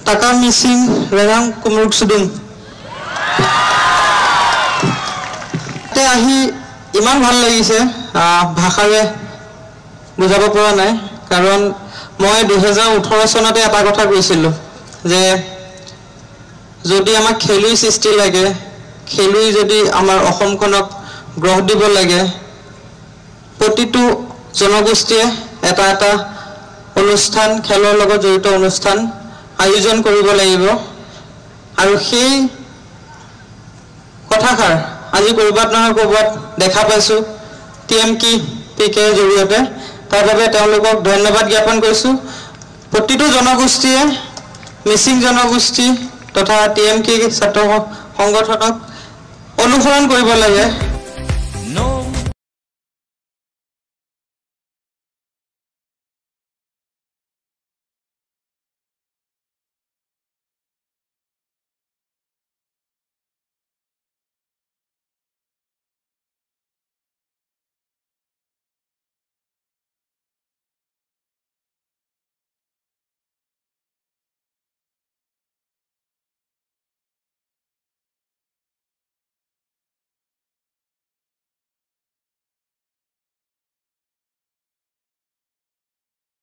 টাকা মিচিং ৰেঙাং কুমৰুক চুডুং তে আহি ইমান ভাল লাগিছে ভাষাৰে বুজাব পৰা নাই কাৰণ মই 2018 চনতে এটা কথা কৈছিলোঁ যে যদি আমাক খেলুৱৈ সৃষ্টি লাগে খেলুৱৈ যদি আমাৰ অসমখনক গ্ৰহ দিব লাগে প্ৰতিটো জনগোষ্ঠীয়ে এটা এটা অনুষ্ঠান খেলৰ লগত জড়িত অনুষ্ঠান আয়োজন কৰিব লাগিব আৰু সেই কথাষাৰ আজি কৰবাত নহয় কৰবাত দেখা পাইছো টিএমকি পিকেৰ জৰিয়তে তাৰ বাবে তেওঁলোকক ধন্যবাদ জ্ঞাপন কৰিছো প্ৰতিটো জনগোষ্ঠীয়ে মিচিং জনগোষ্ঠী তথা টিএমকি ছাত্ৰ সংগঠনক অনুসৰণ কৰিব লাগে